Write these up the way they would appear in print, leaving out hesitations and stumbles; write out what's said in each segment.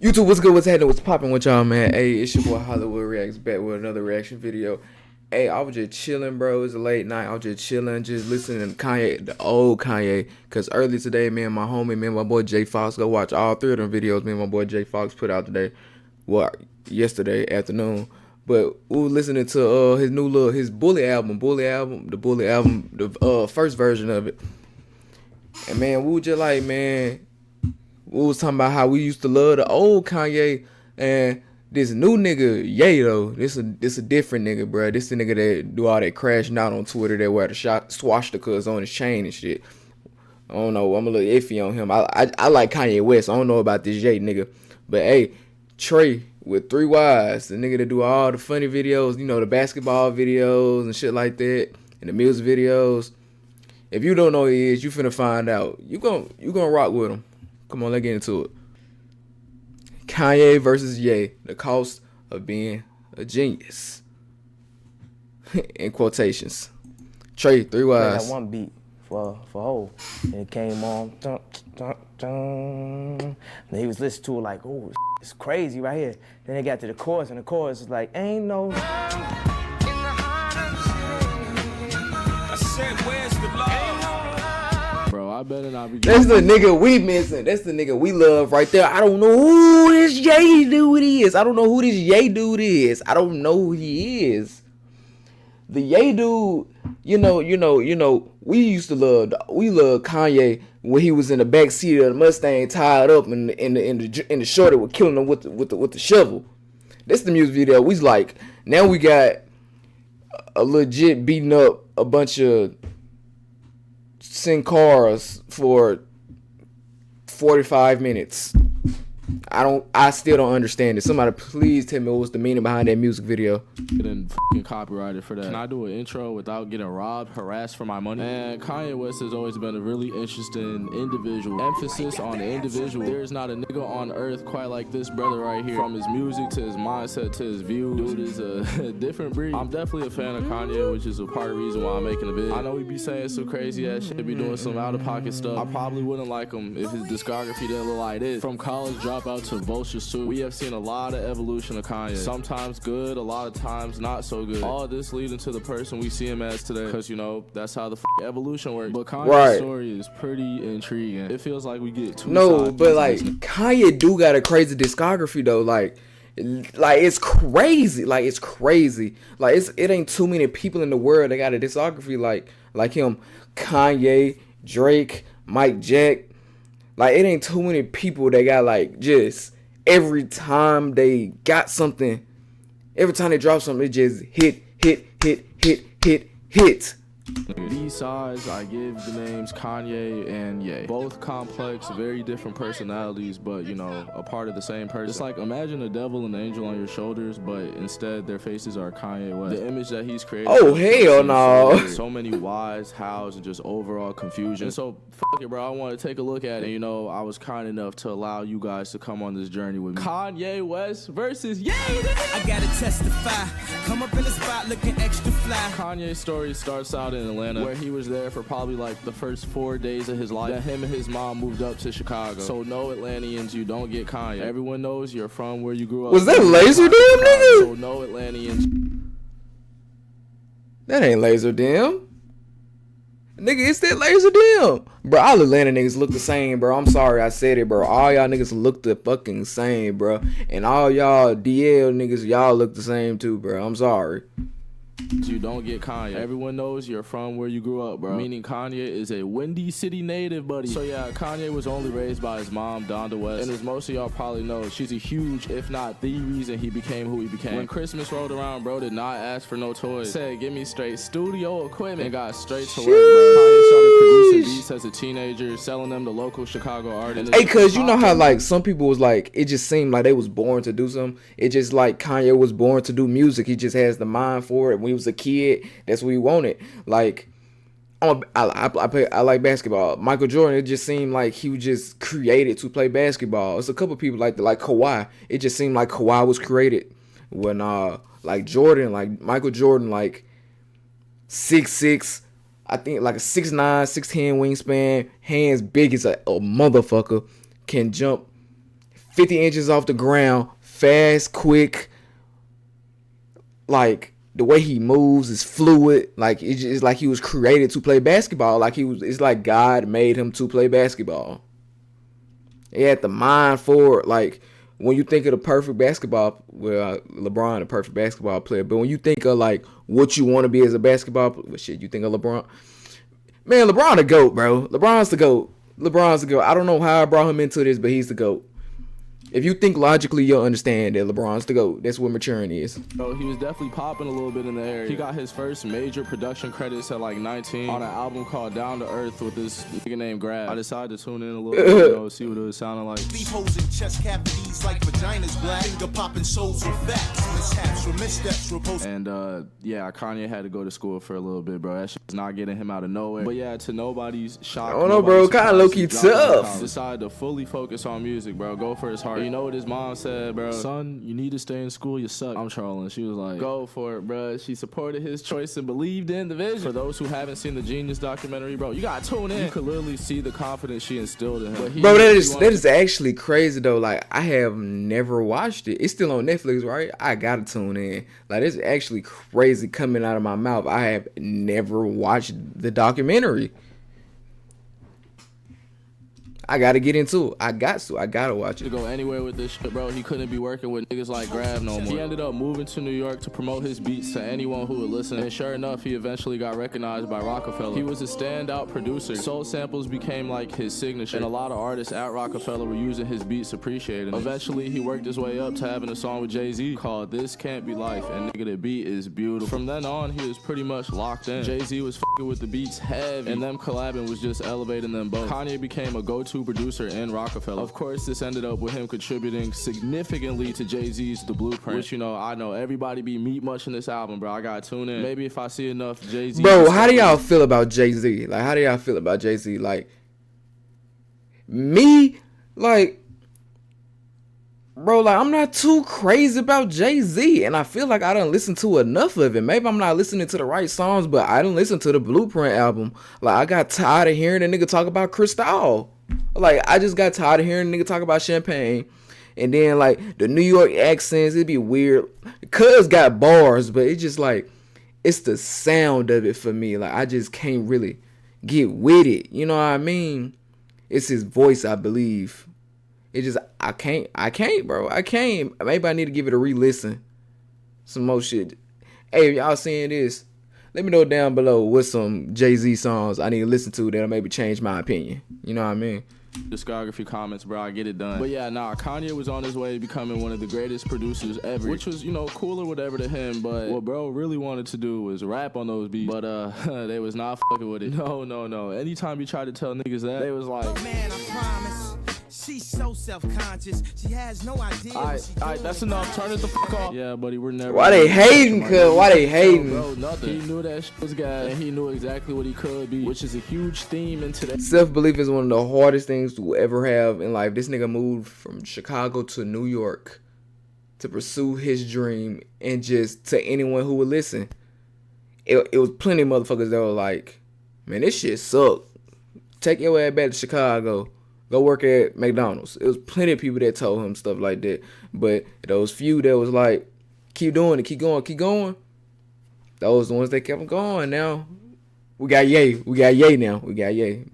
YouTube, what's good? What's happening? What's popping with y'all, man? Hey, it's your boy Hollywood Reacts back with another reaction video. Hey, I was just chilling, bro. It's a late night. I was just chilling, just listening to Kanye, the old Kanye. Because early today, me and my homie, me and my boy Jay Fox, go watch all three of them videos me and my boy Jay Fox put out today. Well, yesterday afternoon. But we were listening to his Bully album, the first version of it. And man, we were just like, man, we was talking about how we used to love the old Kanye, and this new nigga, Ye though, this a different nigga, bro. This the nigga that do all that crashing out on Twitter, that wear the swastikas on his chain and shit. I don't know, I'm a little iffy on him. I like Kanye West. I don't know about this Ye nigga, but hey, Trey with 3 Ys, the nigga that do all the funny videos, you know, the basketball videos and shit like that, and the music videos. If you don't know who he is, you finna find out. You gonna rock with him. Come on, let's get into it. Kanye versus Ye, the cost of being a genius. In quotations. Trey, 3 Ys. That one beat for Ho, and it came on. Dun, dun, dun. And he was listening to it like, oh, it's crazy right here. Then they got to the chorus, and the chorus is like, ain't no. I said, where's the love? Bro, I better not be. That's the nigga we missing. That's the nigga we love right there. I don't know who this Ye dude is. I don't know who this Ye dude is. I don't know who he is. The Ye dude, you know, we love Kanye when he was in the back seat of the Mustang, tied up in the shorty with killing him with the shovel. That's the music video. We like, now we got a legit beating up a bunch of Sin cars for 45 minutes. I still don't understand it. Somebody please tell me what was the meaning behind that music video. Getting fucking copyrighted for that. Can I do an intro without getting robbed, harassed for my money? And Kanye West has always been a really interesting individual. Emphasis on the individual. There's not a nigga on earth quite like this brother right here. From his music to his mindset to his views, dude is a different breed. I'm definitely a fan of Kanye, which is a part of the reason why I'm making a video. I know he be saying some crazy ass shit, be doing some out of pocket stuff. I probably wouldn't like him if his discography didn't look like this. From college dropout to Vultures too, we have seen a lot of evolution of Kanye. Sometimes good, a lot of times not so good. All this leading to the person we see him as today, because you know that's how the evolution works. But Kanye's story is pretty intriguing. It feels like we get too but like Kanye do got a crazy discography though. Like it's crazy. Like it ain't too many people in the world that got a discography like him. Kanye, Drake, Mike Jack. Like, it ain't too many people that got, like, just every time they got something, every time they drop something, it just hit. B-sides, I give the names Kanye and Ye. Both complex, very different personalities, but, you know, a part of the same person. It's like, imagine a devil and an angel on your shoulders, but instead their faces are Kanye West. The image that he's created. Oh, hell no. So many whys, hows, and just overall confusion. And so, fuck it, bro. I want to take a look at it. And, you know, I was kind enough to allow you guys to come on this journey with me. Kanye West versus Ye. I gotta testify. Come up in the spot looking extra fly. Kanye's story starts out in Atlanta, where he was there for probably like the first 4 days of his life. Then him and his mom moved up to Chicago. So no Atlanteans, you don't get Kanye. Everyone knows you're from where you grew up. Was that Laser Dim, nigga? So no Atlanteans. That ain't Laser Dim. Nigga, it's that Laser Dim. Bro, all Atlanta niggas look the same, bro. I'm sorry I said it, bro. All y'all niggas look the fucking same, bro. And all y'all DL niggas, y'all look the same too, bro. I'm sorry. You don't get Kanye. Everyone knows you're from where you grew up, bro. Meaning Kanye is a Windy City native, buddy. So yeah, Kanye was only raised by his mom, Donda West. And as most of y'all probably know, she's a huge, if not the reason he became who he became. When Christmas rolled around, bro did not ask for no toys. Said, give me straight studio equipment, and got straight to work, bro. Kanye started producing beats as a teenager, selling them to local Chicago artists. Hey, cause you know how like some people was like, it just seemed like they was born to do something. It just like Kanye was born to do music. He just has the mind for it. When he was a kid, that's what he wanted. Like, I like basketball. Michael Jordan, it just seemed like he was just created to play basketball. It's a couple people like Kawhi. It just seemed like Kawhi was created when like Jordan, like Michael Jordan, like 6'6", I think like a 6'9", 6'10" wingspan, hands big as a motherfucker, can jump 50 inches off the ground, fast, quick. Like the way he moves is fluid. Like it's like he was created to play basketball. Like it's like God made him to play basketball. He had the mind for it. Like when you think of the perfect basketball, well, LeBron, the perfect basketball player. But when you think of like what you want to be as a basketball player, well, shit, you think of LeBron. Man, LeBron the GOAT, bro. LeBron's the GOAT. I don't know how I brought him into this, but he's the GOAT. If you think logically, you'll understand that LeBron's the GOAT. That's what maturing is. So he was definitely popping a little bit in the area. He got his first major production credits at like 19 on an album called Down to Earth with this nigga named Grab. I decided to tune in a little bit, see what it was sounding like. Leave holes in chest cavities like vaginas black. Finger popping souls with facts. Mishaps or missteps repose. And yeah, Kanye had to go to school for a little bit, bro. That shit's not getting him out of nowhere. But yeah, to nobody's shock. I don't know, bro. Kind of low-key tough. Decided to fully focus on music, bro. Go for his heart. You know what his mom said, bro? Son, you need to stay in school. You suck. I'm trolling. She was like, go for it, bro. She supported his choice and believed in the vision. For those who haven't seen the Genius documentary, bro, you gotta tune in. You could literally see the confidence she instilled in him. Bro, that is actually crazy though. Like I have never watched it. It's still on Netflix, right? I gotta tune in. Like it's actually crazy coming out of my mouth. I have never watched the documentary. I gotta get into it. I gotta watch it. To go anywhere with this shit, bro. He couldn't be working with niggas like Grab no more. He ended up moving to New York to promote his beats to anyone who would listen. And sure enough, he eventually got recognized by Rockefeller. He was a standout producer. Soul samples became like his signature. And a lot of artists at Rockefeller were using his beats, appreciating it. Eventually, he worked his way up to having a song with Jay-Z called This Can't Be Life. And nigga, the beat is beautiful. From then on, he was pretty much locked in. Jay-Z was fucking with the beats heavy. And them collabing was just elevating them both. Kanye became a go-to producer in Rockefeller. Of course, this ended up with him contributing significantly to Jay-Z's The Blueprint, which, you know, I know everybody be meat much in this album, bro. I gotta tune in. Maybe if I see enough Jay-Z. Bro, how do y'all feel about Jay-Z? Like, how do y'all feel about Jay-Z? Like, me, like, bro, like, I'm not too crazy about Jay-Z, and I feel like I done listened to enough of it. Maybe I'm not listening to the right songs, but I done listened to the Blueprint album. Like, I got tired of hearing a nigga talk about Cristal. Like, I just got tired of hearing a nigga talk about champagne. And then, like, the New York accents, it'd be weird. Cuz got bars, but it's just, like, it's the sound of it for me. Like, I just can't really get with it. You know what I mean? It's his voice, I believe. It just, I can't, bro. I can't. Maybe I need to give it a re-listen. Some more shit. Hey, if y'all seeing this, let me know down below what some Jay-Z songs I need to listen to that'll maybe change my opinion. You know what I mean? Discography comments, bro. I get it done. But yeah, nah, Kanye was on his way to becoming one of the greatest producers ever, which was, you know, cool or whatever to him. But what bro really wanted to do was rap on those beats. But they was not fucking with it. No. Anytime you try to tell niggas that, they was like, man, I promise. She's so self-conscious. She has no idea. Alright, that's enough. Turn it the fuck off. Yeah, buddy, we're never. Why they hating, cuz? Why they hating? Bro, nothing. He knew that shit was gas, and he knew exactly what he could be, which is a huge theme in today. Self-belief is one of the hardest things to ever have in life. This nigga moved from Chicago to New York to pursue his dream, and just to anyone who would listen, it was plenty of motherfuckers that were like, man, this shit suck. Take your ass back to Chicago. Go work at McDonald's. It was plenty of people that told him stuff like that. But those few that was like, keep doing it, keep going. Those the ones that kept him going. Now, we got Ye now. We got Ye.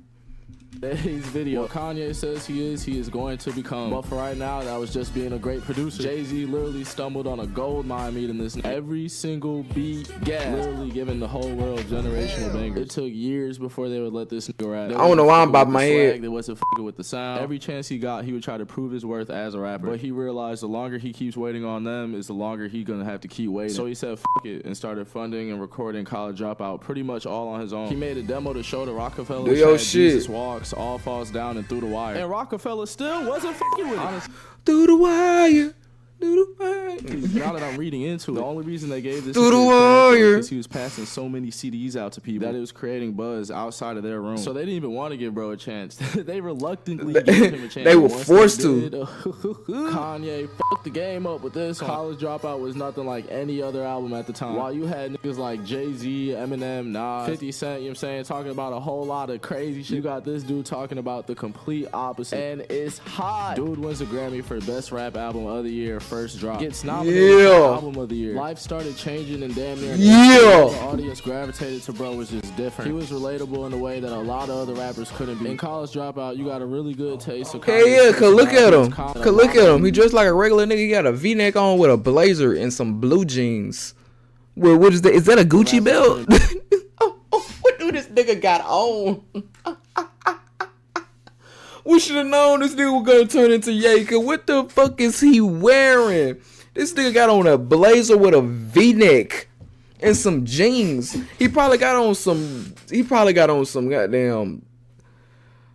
Today's video. What Kanye says he is going to become. But for right now, that was just being a great producer. Jay-Z literally stumbled on a gold mine meeting this. Every single beat, literally giving the whole world generational bangers. It took years before they would let this nigga rap. I don't know why I'm bobbing my head. They wasn't fucking with the sound. Every chance he got, he would try to prove his worth as a rapper. But he realized the longer he keeps waiting on them, is the longer he gonna have to keep waiting. So he said fuck it and started funding and recording College Dropout pretty much all on his own. He made a demo to show to Rockefeller. Do your shit. Jesus Walks, All Falls Down, and Through the Wire. And Rockefeller still wasn't fucking with it. Honestly. Through the wire. Now that I'm reading into it, the only reason they gave this Do the warrior because he was passing so many CDs out to people that it was creating buzz outside of their room. So they didn't even want to give bro a chance. They reluctantly gave him a chance. They were Once forced they to. did, Kanye fucked the game up with this. College Dropout was nothing like any other album at the time. While you had niggas like Jay-Z, Eminem, Nas, 50 Cent, you know what I'm saying, talking about a whole lot of crazy shit. You got this dude talking about the complete opposite. And it's hot. Dude wins a Grammy for Best Rap Album of the Year, first drop. Gets nominated for Album of the Year. Life started changing and damn near the audience gravitated to bro was just different. He was relatable in a way that a lot of other rappers couldn't be. In College Dropout, you got a really good taste of yeah, cause look at him. Cause look at him. He dressed like a regular nigga. He got a V-neck on with a blazer and some blue jeans. Well, what is that? Is that a Gucci belt? What do this nigga got on? We should have known this nigga was gonna turn into Ye. Cause what the fuck is he wearing? This nigga got on a blazer with a V-neck and some jeans. He probably got on some goddamn,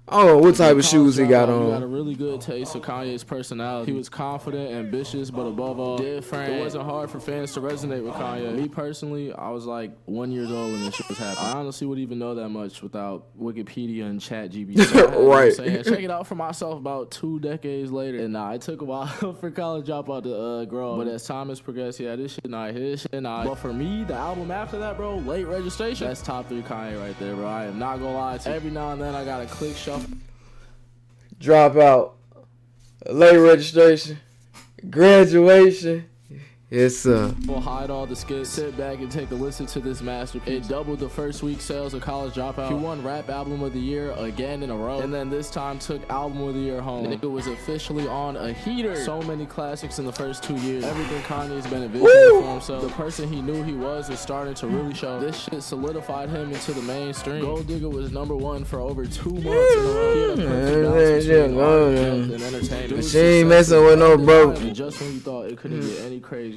I don't know what type of shoes he got on. You got a really good taste of Kanye's personality. He was confident, ambitious, but above all, different. It wasn't hard for fans to resonate with Kanye. Me personally, I was like 1 year old when this shit was happening. I honestly wouldn't even know that much without Wikipedia and ChatGPT. Right. Check it out for myself about 2 decades later. And it took a while for College Dropout to grow. But as time has progressed, yeah, this shit nice. But for me, the album after that, bro, Late Registration, that's top 3 Kanye right there, bro. I am not gonna lie to you. Every now and then I gotta click shuffle. Dropout, Late Registration, Graduation. Yes, sir. We'll hide all the skits, sit back and take a listen to this masterpiece. It doubled the first week sales of College Dropout. He won Rap Album of the Year again in a row, and then this time took Album of the Year home. The nigga was officially on a heater. So many classics in the first 2 years. Everything Kanye's been envisioning for himself. The person he knew he was starting to really show. This shit solidified him into the mainstream. Gold Digger was #1 for over 2 months in a row. He had a perfect balance between art, depth, and entertainment. She ain't messing with no broke. And just when you thought it couldn't get any crazier.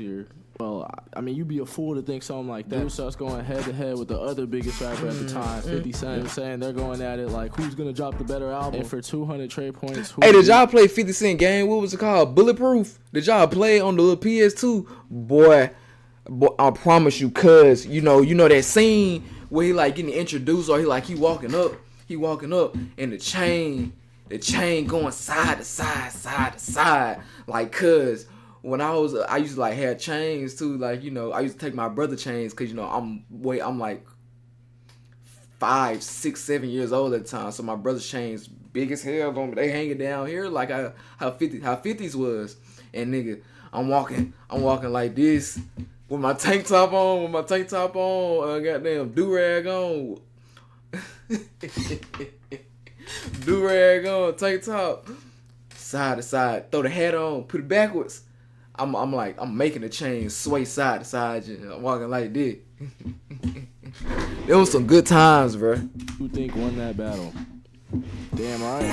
Well, I mean, you'd be a fool to think something like that. Dude starts going head to head with the other biggest rapper at the time, 50 Cent. You know what I'm saying? They're going at it like, who's gonna drop the better album? And for 200 trade points, hey, did y'all play 50 Cent game? What was it called? Bulletproof? Did y'all play on the little PS2? Boy, I promise you, cuz, you know that scene where he like getting introduced, or he walking up, and the chain going side to side, like, cuz. When I used to like have chains too, like, I used to take my brother chains, cause I'm like 5, 6, 7 years old at the time, so my brother's chains big as hell, they hanging down here like how 50s was, and nigga, I'm walking like this with my tank top on, goddamn do-rag on, tank top, side to side, throw the hat on, put it backwards. I'm making the chain sway side to side. I'm walking like this. There was some good times, bro. Who think won that battle? Damn right.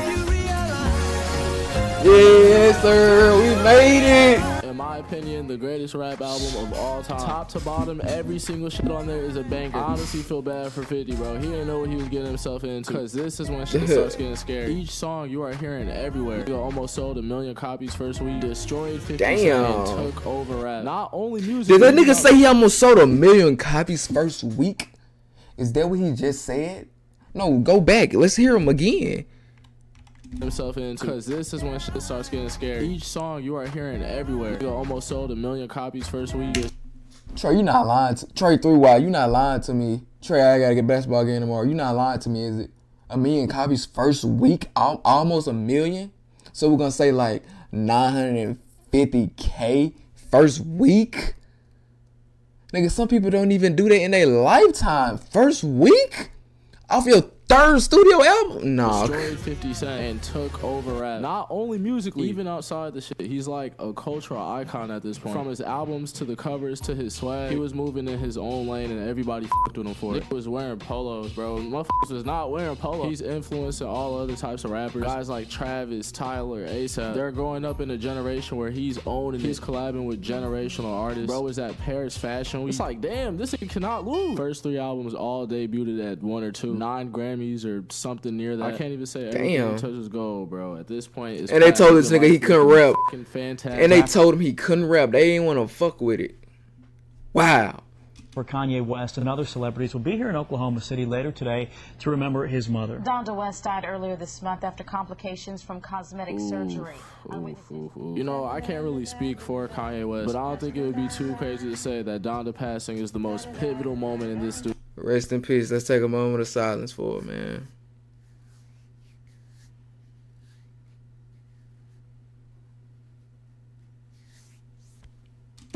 Yes, sir. We made it. In my opinion, the greatest rap album of all time. Top to bottom, every single shit on there is a banger. I honestly feel bad for 50, bro. He didn't know what he was getting himself into. Cause this is when shit starts getting scary. Each song you are hearing everywhere. He almost sold 1 million copies first week. Destroyed 50 Cent and took over rap. Not only music. Did that nigga say he almost sold 1 million copies first week? Is that what he just said? No, go back. Let's hear him again. Himself into, cause this is when shit starts getting scary. Each song you are hearing everywhere. He almost sold 1 million copies first week. Trey, you not lying to Trey 3Y, you not lying to me. Trey, I gotta get basketball game tomorrow. You not lying to me, is it? 1 million copies first week? Almost 1 million? So we're gonna say like 950K first week? Nigga, some people don't even do that in their lifetime. First week? Off your 3rd studio album? Nah. Destroyed 50 Cent and took over rap. Not only musically, even outside the shit. He's like a cultural icon at this point. From his albums to the covers to his swag, he was moving in his own lane and everybody fucked with him for it. He was wearing polos, bro. Motherfuckers was not wearing polos. He's influencing all other types of rappers. Guys like Travis, Tyler, ASAP. They're growing up in a generation where he's owning it. He's collabing with generational artists. Bro was at Paris Fashion Week. It's like, damn, this nigga cannot lose. First 3 albums all debuted at 1 or 2. 9 Grammys Grammys or something near that. I can't even say everything Damn. he touches gold, bro. At this point, it's And they past told this the nigga he life couldn't was rap. fucking fantastic. And they told him he couldn't rap. They didn't want to fuck with it. Wow. For Kanye West and other celebrities will be here in Oklahoma City later today to remember his mother. Donda West died earlier this month after complications from cosmetic surgery. You know, I can't really speak for Kanye West, but I don't think it would be too crazy to say that Donda passing is the most pivotal moment in this dude's Rest in peace. Let's take a moment of silence for it, man.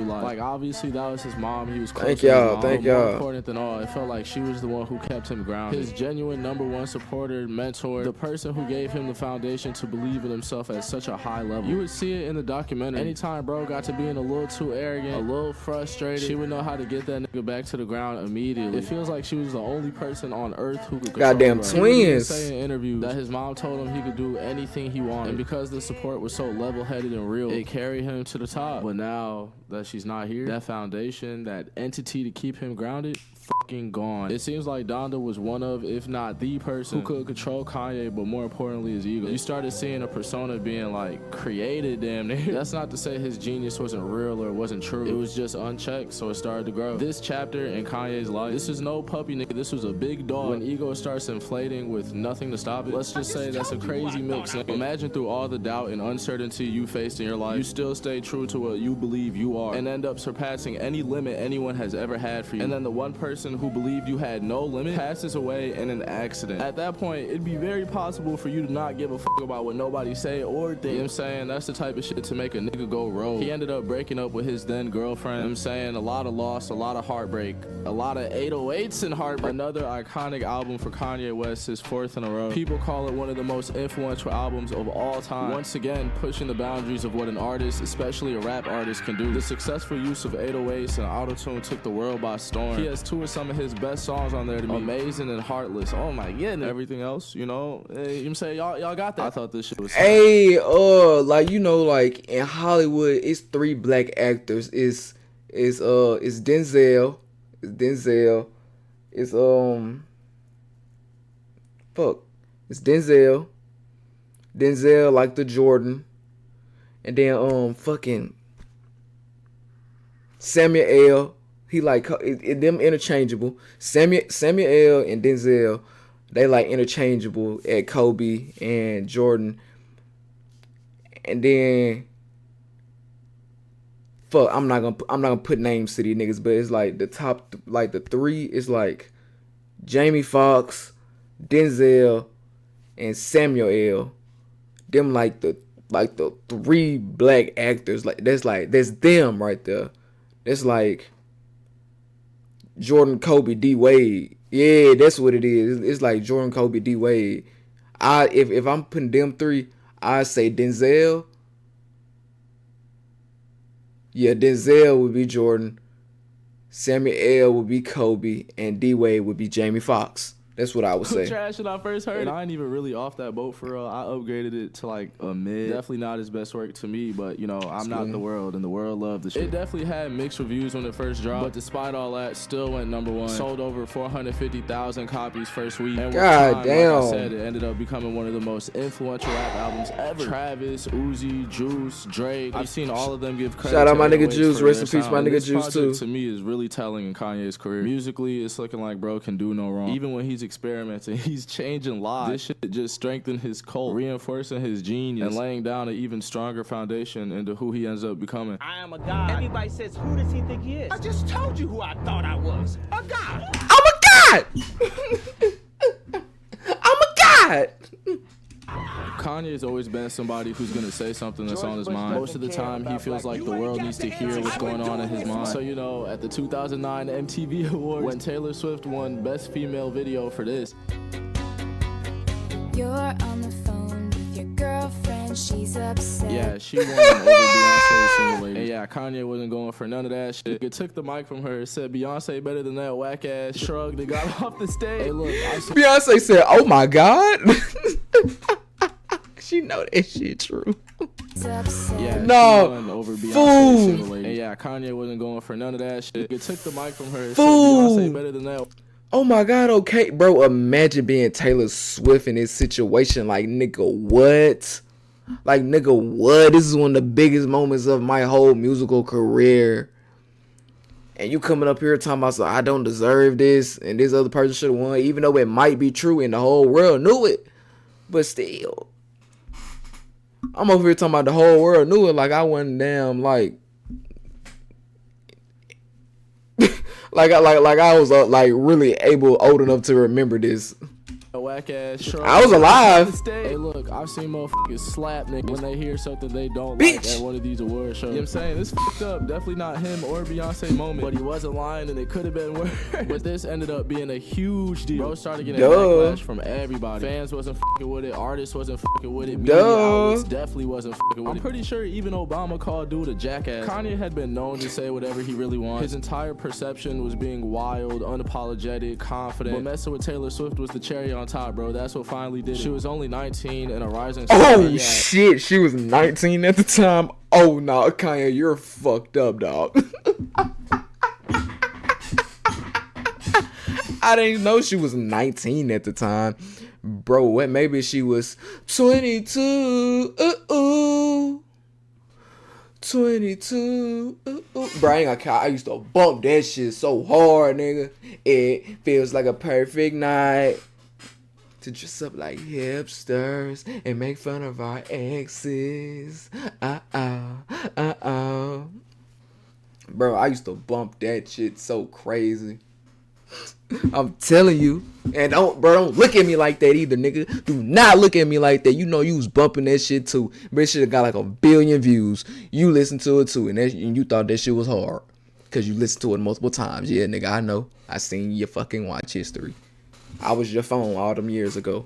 life. Like, obviously, that was his mom. He was close Thank to his y'all. mom. Thank But more y'all. important than all, it felt like she was the one who kept him grounded. His genuine #1 supporter, mentor, the person who gave him the foundation to believe in himself at such a high level. You would see it in the documentary. Anytime bro got to being a little too arrogant, a little frustrated, she would know how to get that nigga back to the ground immediately. It feels like she was the only person on earth who could control Goddamn bro. twins. He would even say in interviews that his mom told him he could do anything he wanted. And because the support was so level-headed and real, it carried him to the top. But now that she's not here, that foundation, that entity to keep him grounded, fucking gone. It seems like Donda was one of, if not the person, who could control Kanye, but more importantly his ego. You started seeing a persona being like created damn near. That's not to say his genius wasn't real or wasn't true. It was just unchecked, so it started to grow. This chapter in Kanye's life, this is no puppy nigga, this was a big dog. When ego starts inflating with nothing to stop it, let's just say that's a crazy mix. Imagine through all the doubt and uncertainty you faced in your life, you still stay true to what you believe you are and end up surpassing any limit anyone has ever had for you. And then the one person who believed you had no limit passes away in an accident. At that point, it'd be very possible for you to not give a fuck about what nobody say or think. You know what I'm saying? That's the type of shit to make a nigga go rogue. He ended up breaking up with his then girlfriend. You know what I'm saying? A lot of loss, a lot of heartbreak, a lot of 808s and heartbreak. Another iconic album for Kanye West, his 4th in a row. People call it one of the most influential albums of all time. Once again, pushing the boundaries of what an artist, especially a rap artist, can do. The successful use of 808s and autotune took the world by storm. He has 2 of some of his best songs on there to me. Amazing and Heartless. Oh my goodness. Everything else, you know, you know what I'm saying? Y'all got that. I thought this shit was Hey, like, you know, like in Hollywood, it's 3 black actors. It's Denzel. It's It's Denzel like the Jordan. And then fucking Samuel L. He like them interchangeable. Samuel L. and Denzel, they like interchangeable at Kobe and Jordan. And then I'm not gonna put names to these niggas, but it's like the top, like the 3 is like Jamie Foxx, Denzel, and Samuel L. Them like the 3 black actors. That's them right there. That's like Jordan, Kobe, D Wade. Yeah, that's what it is. It's like Jordan, Kobe, D Wade. If I'm putting them 3, I say Denzel. Yeah, Denzel would be Jordan, Samuel L. would be Kobe, and D Wade would be Jamie Foxx. That's what I would say. Trash when I first heard it. I ain't even really off that boat for real. I upgraded it to like a mid. Definitely not his best work to me, but you know, I'm not the world, and the world loved the shit. It definitely had mixed reviews when it first dropped, but despite all that, still went #1. Sold over 450,000 copies first week. And with God time, damn. like I said, it ended up becoming one of the most influential rap albums ever. Travis, Uzi, Juice, Drake. I've seen all of them give credit. Shout out to my nigga 808s Juice. for Rest in their peace, my sound. nigga This Juice project, too. to me, is really telling in Kanye's career. Musically, it's looking like bro can do no wrong. Even when he's experimenting, he's changing lives. This shit just strengthened his cult, reinforcing his genius, and laying down an even stronger foundation into who he ends up becoming. I am a god. Everybody says, who does he think he is? I just told you who I thought I was. A god. I'm a god. I'm a god. Kanye's always been somebody who's gonna say something that's on his mind. Most of the time, he feels like the world needs to hear what's going on in his mind. So, you know, at the 2009 MTV Awards, when Taylor Swift won Best Female Video for this, You're on the phone with your girlfriend, she's upset. yeah, she won over Beyonce's Single Lady. And yeah, Kanye wasn't going for none of that shit. It took the mic from her, said Beyonce better than that whack ass, shrugged and got off the stage. Hey, look, Beyonce said, "Oh my God." She know that shit true. yeah, No, she won over Beyonce's fool. Single Lady. And yeah, Kanye wasn't going for none of that shit. It took the mic from her, said Fool. Beyonce better than that. Oh my God, okay, bro. Imagine being Taylor Swift in this situation. Like, nigga, what? Like, nigga, what? This is one of the biggest moments of my whole musical career. And you coming up here talking about, so I don't deserve this, and this other person should have won, even though it might be true and the whole world knew it. But still, I'm over here talking about the whole world knew it, like I wasn't damn, like I was like really old enough to remember this. A whack ass. I was alive. Hey, look, I've seen motherfuckers slap niggas when they hear something they don't Bitch. like at one of these award shows. You know what I'm saying? This fucked up. Definitely not him or Beyonce moment, but he wasn't lying and it could have been worse. But this ended up being a huge deal. Bro started getting backlash from everybody. Fans wasn't fucking with it. Artists wasn't fucking with it. Media outlets definitely wasn't fucking with it. I'm pretty sure even Obama called dude a jackass. Kanye had been known to say whatever he really wanted. His entire perception was being wild, unapologetic, confident. But messing with Taylor Swift was the cherry on top, bro. That's what finally did it. She was only 19 and a rising star. Oh shit, she was 19 at the time. Oh no, Kanye, you're fucked up, dog. I didn't know she was 19 at the time, bro. What? Maybe she was 22. 22. Bro, I ain't gonna count. I used to bump that shit so hard, nigga. It feels like a perfect night to dress up like hipsters and make fun of our exes. Bro, I used to bump that shit so crazy. I'm telling you. And don't look at me like that either, nigga. Do not look at me like that. You know you was bumping that shit too. But it should have got like 1 billion views. You listened to it too, and you thought that shit was hard. Cause you listened to it multiple times. Yeah, nigga, I know. I seen your fucking watch history. I was your phone all them years ago.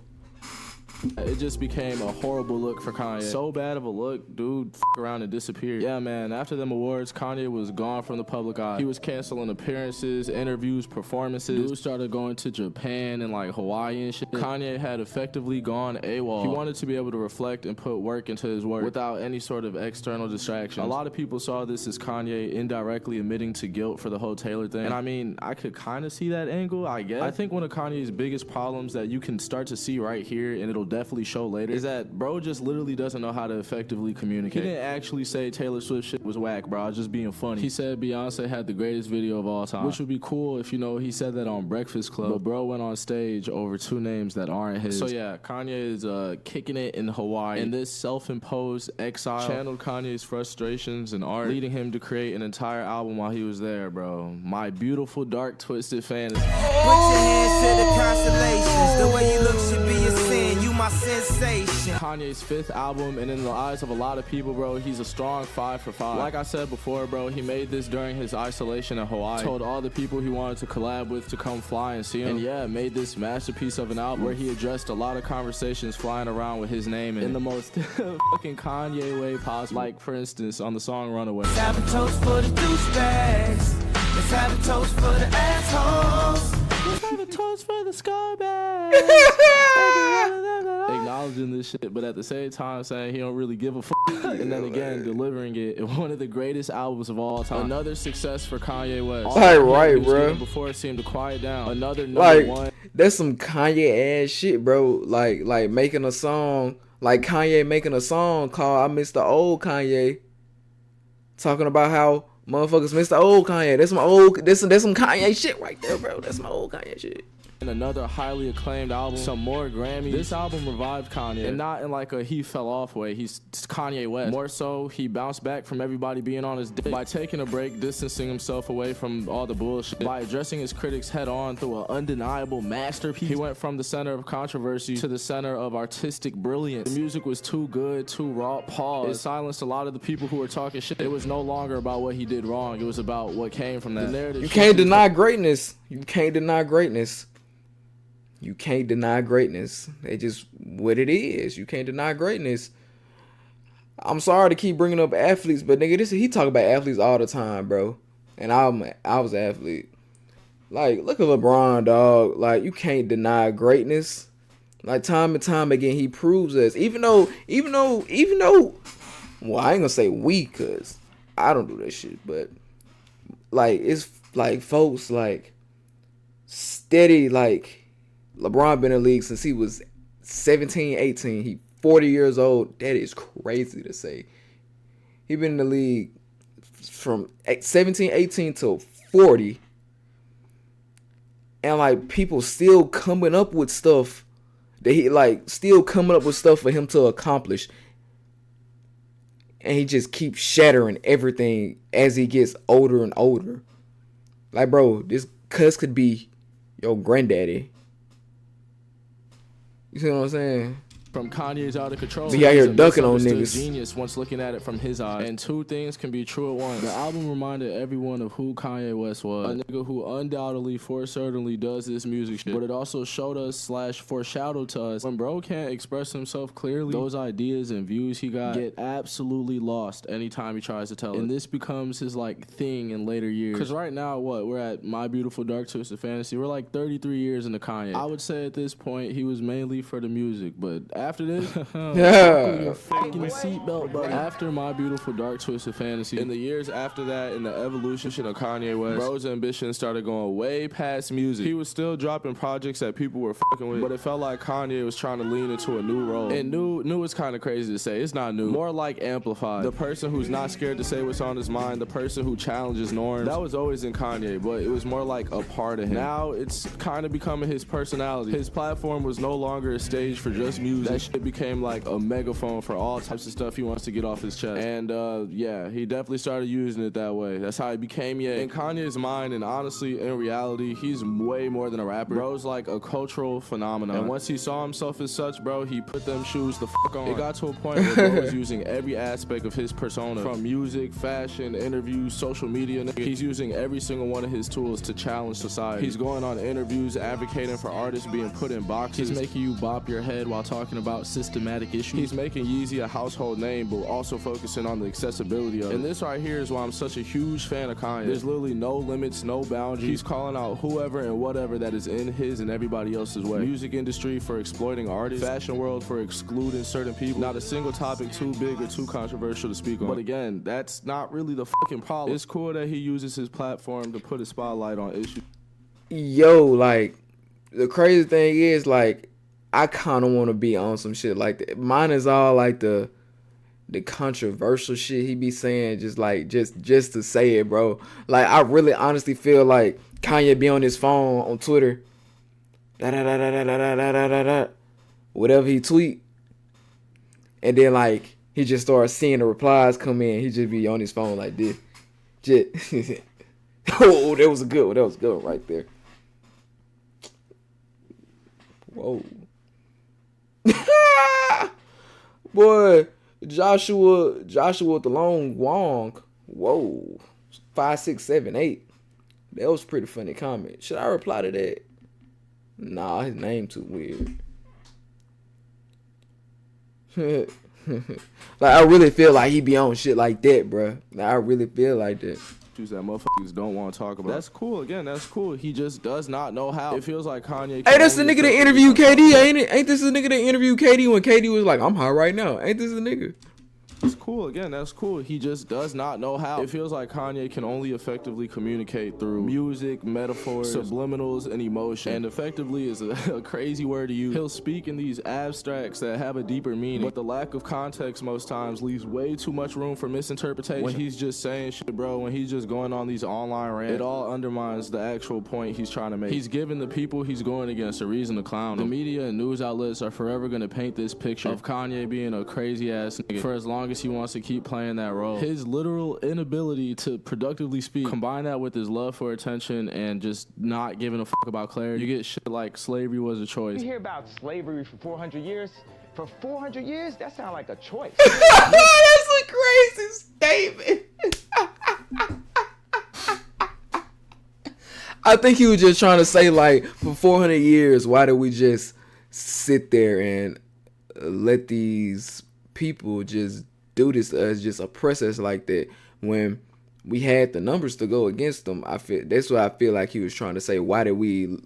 It just became a horrible look for Kanye. So bad of a look, dude around and disappeared. Yeah, man, after them awards, Kanye was gone from the public eye. He was canceling appearances, interviews, performances. Dude started going to Japan and like Hawaii and shit. Kanye had effectively gone AWOL. He wanted to be able to reflect and put work into his work without any sort of external distraction. A lot of people saw this as Kanye indirectly admitting to guilt for the whole Taylor thing. And I mean, I could kind of see that angle, I guess. I think one of Kanye's biggest problems that you can start to see right here, and it'll definitely show later, is that bro just literally doesn't know how to effectively communicate. He didn't actually say Taylor Swift shit was whack, bro. I was just being funny. He said Beyonce had the greatest video of all time, which would be cool if, you know, he said that on Breakfast Club, but bro went on stage over 2 names that aren't his. So yeah, Kanye is kicking it in Hawaii, and this self-imposed exile channeled Kanye's frustrations and art, leading him to create an entire album while he was there, bro. My Beautiful Dark Twisted Fantasy. Put your hands to the constellations. The way you look should be a sin. You my sensation. Kanye's 5th album, and in the eyes of a lot of people, bro, he's a strong 5 for 5. Like I said before, bro, he made this during his isolation in Hawaii. Told all the people he wanted to collab with to come fly and see him. And yeah, made this masterpiece of an album where he addressed a lot of conversations flying around with his name in the most fucking Kanye way possible. Like, for instance, on the song Runaway. Let's have a toast for the douchebags. Let's have a toast for the assholes. Let's have a toast for the scumbags. Acknowledging this shit, but at the same time saying he don't really give a fuck. And then again, delivering it in one of the greatest albums of all time. Another success for Kanye West. Right, bro. Before it seemed to quiet down. Another number one. That's some Kanye ass shit, bro. Like making a song, like Kanye making a song called "I Miss the Old Kanye," talking about how motherfuckers miss the old Kanye. That's some Kanye shit right there, bro. That's my old Kanye shit. And another highly acclaimed album, some more Grammys. This album revived Kanye, and not in like a he fell off way. He's Kanye West. More so, he bounced back from everybody being on his dick by taking a break, distancing himself away from all the bullshit, by addressing his critics head on through an undeniable masterpiece. He went from the center of controversy to the center of artistic brilliance. The music was too good, too raw. Pause. It silenced a lot of the people who were talking shit. It was no longer about what he did wrong. It was about what came from that. The narrative. You can't deny greatness. You can't deny greatness. You can't deny greatness. It's just what it is. You can't deny greatness. I'm sorry to keep bringing up athletes, but nigga, he talk about athletes all the time, bro. And I was an athlete. Like, look at LeBron, dog. Like, you can't deny greatness. Like, time and time again, he proves us. Even though, well, I ain't gonna say we, cause I don't do that shit. But like, it's like folks like steady, like, LeBron been in the league since he was 17, 18. He 40 years old. That is crazy to say. He been in the league from 17, 18 to 40. And, like, people still coming up with stuff that he, like, still coming up with stuff for him to accomplish. And he just keeps shattering everything as he gets older and older. Like, bro, this cuss could be your granddaddy. You see what I'm saying? From Kanye's Out of Control. Be out here he's a ducking on misunderstood niggas. Genius once looking at it from his eyes. And two things can be true at once. The album reminded everyone of who Kanye West was. A nigga who undoubtedly, for certainly, does this music shit. But it also showed us / foreshadowed to us when bro can't express himself clearly, those ideas and views he got get absolutely lost anytime he tries to tell it. And this becomes his like thing in later years. Because right now, we're at My Beautiful Dark Twisted Fantasy. We're like 33 years into Kanye. I would say at this point he was mainly for the music, but after this, your fucking seatbelt, buddy. After My Beautiful Dark Twisted Fantasy, in the years after that, in the evolution of Kanye West, bro's ambition started going way past music. He was still dropping projects that people were fucking with, but it felt like Kanye was trying to lean into a new role. And new is kind of crazy to say. It's not new. More like amplified. The person who's not scared to say what's on his mind, the person who challenges norms. That was always in Kanye, but it was more like a part of him. Now it's kind of becoming his personality. His platform was no longer a stage for just music. That shit became like a megaphone for all types of stuff he wants to get off his chest. And yeah, he definitely started using it that way. That's how he became Ye. In Kanye's mind, and honestly, in reality, he's way more than a rapper. Bro's like a cultural phenomenon. And once he saw himself as such, bro, he put them shoes the fuck on. It got to a point where bro was using every aspect of his persona. From music, fashion, interviews, social media. He's using every single one of his tools to challenge society. He's going on interviews, advocating for artists being put in boxes. He's making you bop your head while talking about systematic issues. He's making Yeezy a household name, but also focusing on the accessibility of it. And this right here is why I'm such a huge fan of Kanye. There's literally no limits, no boundaries. He's calling out whoever and whatever that is in his and everybody else's way. Music industry for exploiting artists, fashion world for excluding certain people. Not a single topic too big or too controversial to speak on. But again, that's not really the fucking problem. It's cool that he uses his platform to put a spotlight on issues. Yo, like, the crazy thing is, like, I kind of want to be on some shit like that. Mine is all like the controversial shit he be saying, just to say it, bro. Like, I really honestly feel like Kanye be on his phone on Twitter, whatever he tweet, and then like he just starts seeing the replies come in. He just be on his phone like this. Just oh, that was a good one. That was a good one right there. Whoa. Boy, Joshua with the long Wong. Whoa. 5, 6, 7, 8. That was a pretty funny comment. Should I reply to that? Nah, his name too weird. Like, I really feel like he be on shit like that, bruh. Like, I really feel like that. That motherfuckers don't want to talk about. That's cool. Again, that's cool. He just does not know how. It feels like Kanye. Hey, that's the nigga that interviewed KD, ain't it? Ain't this the nigga that interviewed KD when KD was like, I'm high right now? Ain't this the nigga? It's cool. Again, that's cool. He just does not know how. It feels like Kanye can only effectively communicate through music, metaphors, subliminals, and emotion. And effectively is a crazy word to use. He'll speak in these abstracts that have a deeper meaning, but the lack of context most times leaves way too much room for misinterpretation. When he's just saying shit, bro, when he's just going on these online rants, it all undermines the actual point he's trying to make. He's giving the people he's going against a reason to clown him. The media and news outlets are forever going to paint this picture of Kanye being a crazy ass nigga for as long as he wants to keep playing that role. His literal inability to productively speak, combine that with his love for attention and just not giving a fuck about clarity, you get shit like slavery was a choice. You hear about slavery for 400 years? For 400 years? That sounds like a choice. That's a crazy statement. I think he was just trying to say, like, for 400 years, why did we just sit there and let these people just do this to us, just oppress us like that, when we had the numbers to go against them? I feel that's what I feel like he was trying to say. Why do we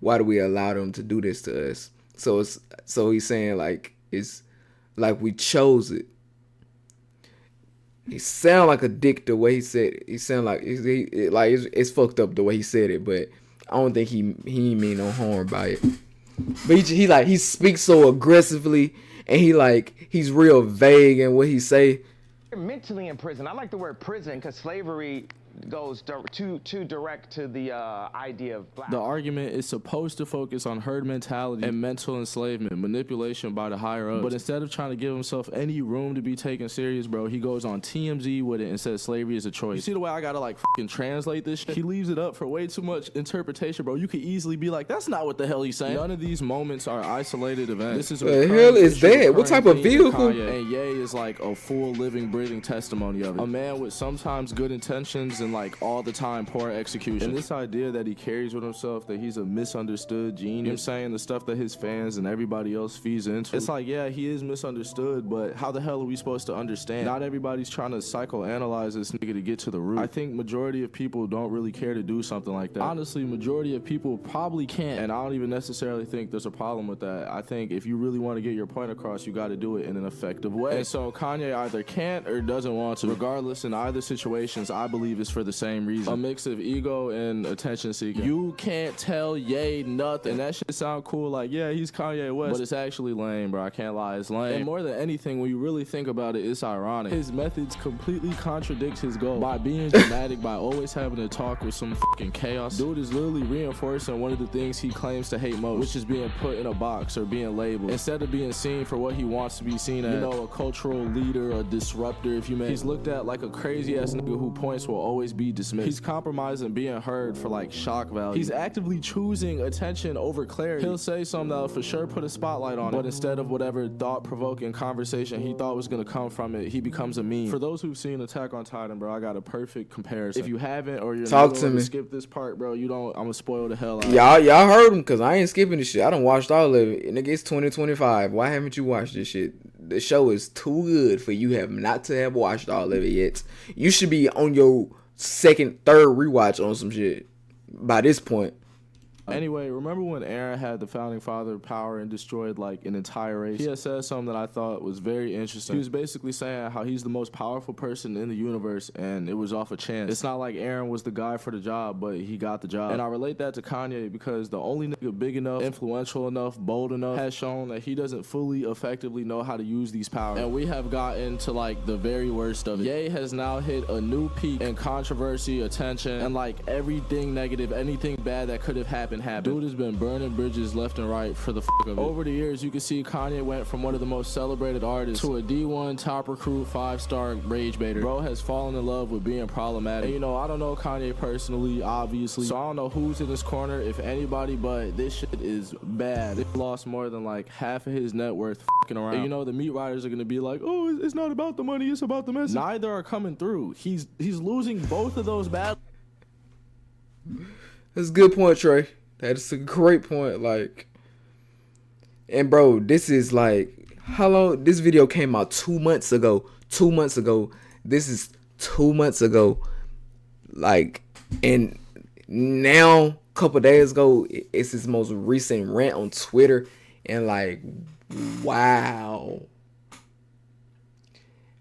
allow them to do this to us? So he's saying like it's like we chose it. He sound like a dick the way he said it. He sound like it's fucked up the way he said it, but I don't think he ain't mean no harm by it. But he speaks so aggressively, and he's real vague in what he say. You're mentally in prison. I like the word prison because slavery goes too direct to the idea of black. The argument is supposed to focus on herd mentality and mental enslavement, manipulation by the higher ups. But instead of trying to give himself any room to be taken serious, bro, he goes on TMZ with it and says slavery is a choice. You see the way I gotta like fucking translate this shit? He leaves it up for way too much interpretation, bro. You could easily be like, that's not what the hell he's saying. None of these moments are isolated events. This is the hell is that? What type of vehicle? And Ye is like a full living, breathing testimony of it. A man with sometimes good intentions and like all the time poor execution. And this idea that he carries with himself that he's a misunderstood genius, you know what I'm saying, the stuff that his fans and everybody else feeds into, it's like, yeah, he is misunderstood, but how the hell are we supposed to understand? Not everybody's trying to psychoanalyze this nigga to get to the root. I think majority of people don't really care to do something like that. Honestly, majority of people probably can't, and I don't even necessarily think there's a problem with that. I think if you really want to get your point across, you got to do it in an effective way. And so Kanye either can't or doesn't want to. Regardless, in either situations, I believe it's for the same reason. A mix of ego and attention seeking. You can't tell Ye nothing. That shit sound cool, like, yeah, he's Kanye West, but it's actually lame, bro. I can't lie, it's lame. And more than anything, when you really think about it, it's ironic. His methods completely contradict his goal. By being dramatic, by always having to talk with some fucking chaos, dude is literally reinforcing one of the things he claims to hate most, which is being put in a box or being labeled. Instead of being seen for what he wants to be seen as, you know, a cultural leader, a disruptor, if you may. He's looked at like a crazy ass nigga who points will always be dismissed. He's compromising being heard for like shock value. He's actively choosing attention over clarity. He'll say something that'll for sure put a spotlight on it, but instead of whatever thought-provoking conversation he thought was gonna come from it, he becomes a meme. For those who've seen Attack on Titan, bro, I got a perfect comparison. If you haven't or you're Talk not to me. skip this part, bro, you don't. I'm gonna spoil the hell out. Y'all heard him, cause I ain't skipping this shit. I done watched all of it. Nigga, it's 2025. Why haven't you watched this shit? The show is too good for you not to have watched all of it yet. You should be on your second, third rewatch on some shit by this point. Anyway, remember when Aaron had the founding father power and destroyed like an entire race? He had said something that I thought was very interesting. He was basically saying how he's the most powerful person in the universe and it was off a chance. It's not like Aaron was the guy for the job, but he got the job. And I relate that to Kanye because the only nigga big enough, influential enough, bold enough has shown that he doesn't fully effectively know how to use these powers. And we have gotten to like the very worst of it. Ye has now hit a new peak in controversy, attention, and like everything negative, anything bad that could have happened. Dude has been burning bridges left and right for the fuck of it. Over the years, you can see Kanye went from one of the most celebrated artists to a D1 top recruit, 5-star rage baiter. Bro has fallen in love with being problematic. And you know, I don't know Kanye personally, obviously, so I don't know who's in his corner, if anybody, but this shit is bad. He lost more than like half of his net worth fucking around. And you know, the meat riders are gonna be like, oh, it's not about the money, it's about the message. Neither are coming through. He's losing both of those battles. That's a good point, Trey. That's a great point. Like, and bro, this is like, how long? This video came out 2 months ago. 2 months ago. This is 2 months ago. Like, and now, a couple days ago, it's his most recent rant on Twitter. And like, wow.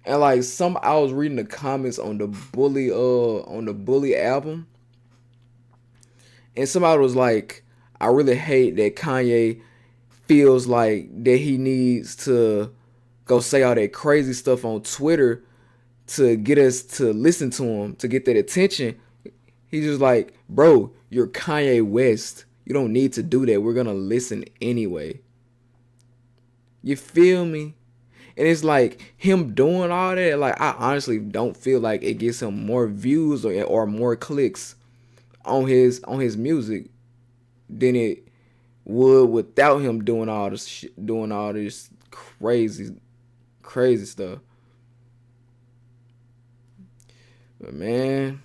And like, I was reading the comments on the Bully album. And somebody was like, I really hate that Kanye feels like that he needs to go say all that crazy stuff on Twitter to get us to listen to him, to get that attention. He's just like, bro, you're Kanye West. You don't need to do that. We're going to listen anyway. You feel me? And it's like him doing all that, like I honestly don't feel like it gets him more views or more clicks on his music than it would without him doing all this crazy stuff. But man,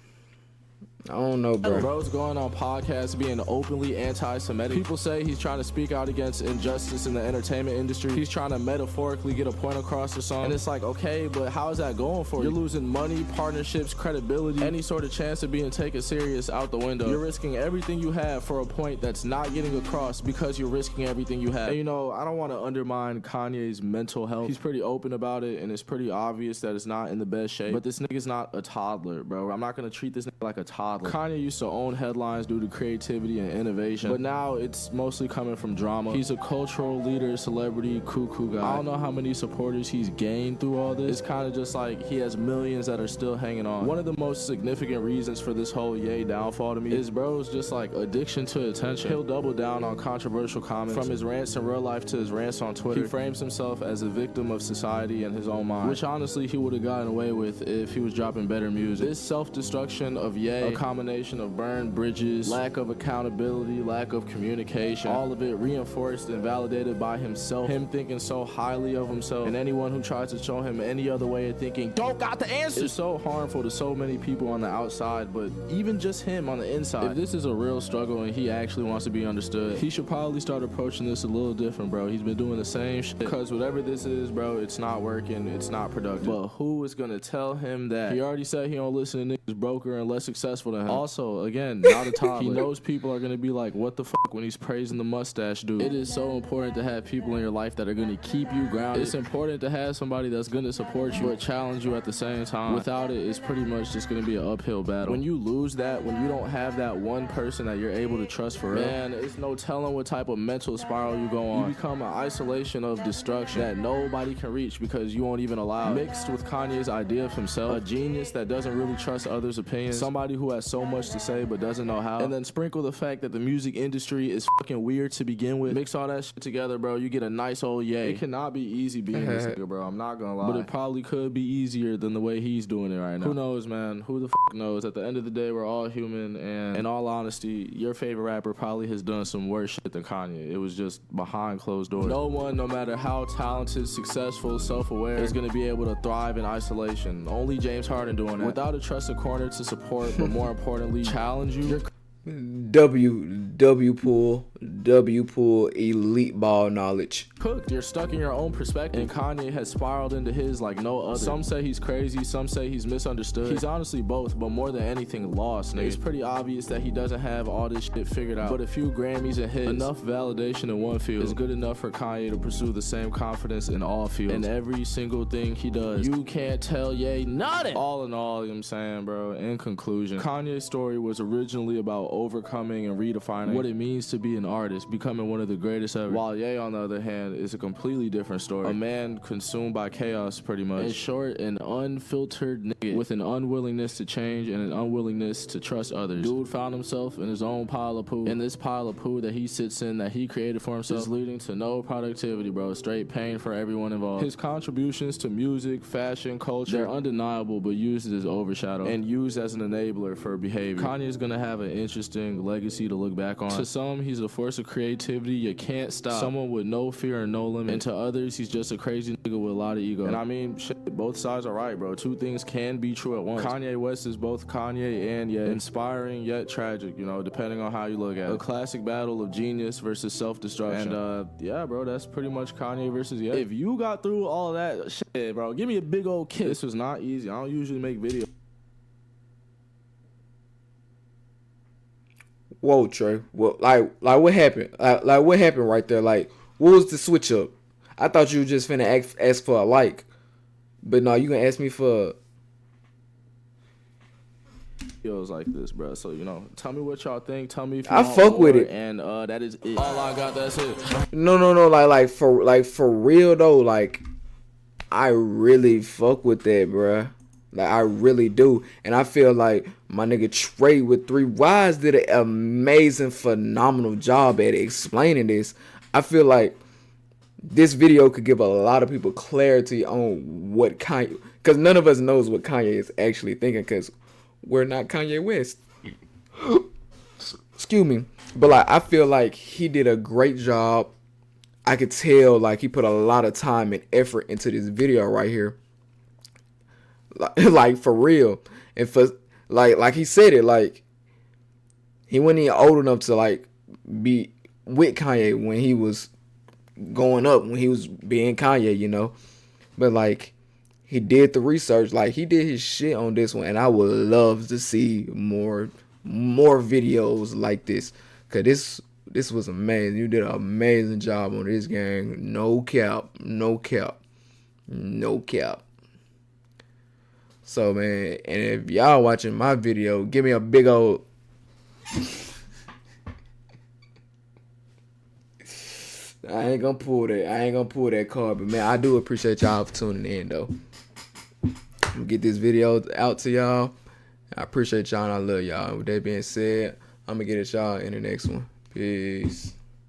I don't know, bro. Bro's going on podcasts being openly anti-Semitic. People say he's trying to speak out against injustice in the entertainment industry. He's trying to metaphorically get a point across or something. And it's like, okay, but how is that going for you? You're losing money, partnerships, credibility, any sort of chance of being taken serious out the window. You're risking everything you have for a point that's not getting across because you're risking everything you have. And you know, I don't want to undermine Kanye's mental health. He's pretty open about it, and it's pretty obvious that it's not in the best shape. But this nigga's not a toddler, bro. I'm not going to treat this nigga like a toddler. toddler. Kanye used to own headlines due to creativity and innovation, but now it's mostly coming from drama. He's a cultural leader, celebrity, cuckoo guy. I don't know how many supporters he's gained through all this. It's kind of just like he has millions that are still hanging on. One of the most significant reasons for this whole Ye downfall to me is bro's just like addiction to attention. He'll double down on controversial comments. From his rants in real life to his rants on Twitter, he frames himself as a victim of society and his own mind, which honestly he would have gotten away with if he was dropping better music. This self-destruction of Ye, a combination of burned bridges, lack of accountability, lack of communication, all of it reinforced and validated by himself, him thinking so highly of himself, and anyone who tries to show him any other way of thinking don't got the answer. It's so harmful to so many people on the outside, but even just him on the inside. If this is a real struggle and he actually wants to be understood, he should probably start approaching this a little different, bro. He's been doing the same shit, because whatever this is, bro, it's not working, it's not productive. But who is gonna tell him that? He already said he don't listen to niggas broker and less successful than him. Also, again, not a toddler. He knows people are gonna be like, what the fuck, when he's praising the mustache dude. It is so important to have people in your life that are gonna keep you grounded. It's important to have somebody that's gonna support you but challenge you at the same time. Without it, it's pretty much just gonna be an uphill battle. When you lose that, when you don't have that one person that you're able to trust for real, man, it's no telling what type of mental spiral you go on. You become an isolation of destruction that nobody can reach because you won't even allow it. Mixed with Kanye's idea of himself, a genius that doesn't really trust others' opinions, somebody who has so much to say but doesn't know how, and then sprinkle the fact that the music industry is fucking weird to begin with. Mix all that shit together, bro, you get a nice old Ye. It cannot be easy being this nigga, bro. I'm not gonna lie. But it probably could be easier than the way he's doing it right now. Who knows, man? Who the fuck knows? At the end of the day, we're all human, and in all honesty, your favorite rapper probably has done some worse shit than Kanye. It was just behind closed doors. No one, no matter how talented, successful, self-aware, is gonna be able to thrive in isolation. Only James Harden doing that. Without a trusted corner to support, but more importantly, challenge you. W pool elite ball knowledge. Cooked. You're stuck in your own perspective, and Kanye has spiraled into his like no other. Some say he's crazy, some say he's misunderstood. He's honestly both, but more than anything lost, nigga. It's pretty obvious that he doesn't have all this shit figured out, but a few Grammys and hits, enough validation in one field, is good enough for Kanye to pursue the same confidence in all fields, and every single thing he does. You can't tell Ye nothing. All in all, you know what I'm saying, bro, in conclusion, Kanye's story was originally about overcoming and redefining what it means to be an artist, becoming one of the greatest ever, while Ye, on the other hand, is a completely different story. A man consumed by chaos, pretty much. In short, an unfiltered nigga with an unwillingness to change and an unwillingness to trust others. Dude found himself in his own pile of poo, and this pile of poo that he sits in, that he created for himself, is leading to no productivity, bro. Straight pain for everyone involved. His contributions to music, fashion, culture, they're undeniable, but used as overshadowed and used as an enabler for behavior. Kanye's gonna have an interesting legacy to look back on. To some, he's a force of creativity you can't stop, someone with no fear and no limit, and to others, he's just a crazy nigga with a lot of ego. And I mean, shit, both sides are right, bro. Two things can be true at once. Kanye West is both Kanye and Ye, inspiring yet tragic, you know, depending on how you look at it. A classic battle of genius versus self-destruction. And yeah, bro, that's pretty much Kanye versus Ye. If you got through all of that shit, bro, give me a big old kiss. This was not easy. I don't usually make videos. Whoa, Trey. Well, like what happened? Like what happened right there? Like, what was the switch up? I thought you were just finna ask for a like, but no, you gonna ask me for videos like this, bro. So, you know, tell me what y'all think. Tell me if you I want fuck more, with it. And that is it. All I got, that's it. No. Like for real though. Like, I really fuck with that, bruh. Like, I really do. And I feel like my nigga Trey with 3 Ys did an amazing, phenomenal job at explaining this. I feel like this video could give a lot of people clarity on what Kanye... Because none of us knows what Kanye is actually thinking, because we're not Kanye West. Excuse me. But, like, I feel like he did a great job. I could tell, like, he put a lot of time and effort into this video right here. Like for real. And for like he said it, like he wasn't even old enough to like be with Kanye when he was going up, when he was being Kanye, you know. But like he did the research, like he did his shit on this one, and I would love to see more videos like this, cause this was amazing. You did an amazing job on this, gang. No cap. So, man, and if y'all watching my video, give me a big old... I ain't gonna pull that card, but man, I do appreciate y'all for tuning in, though. I'm gonna get this video out to y'all. I appreciate y'all and I love y'all. And with that being said, I'm gonna get at y'all in the next one. Peace.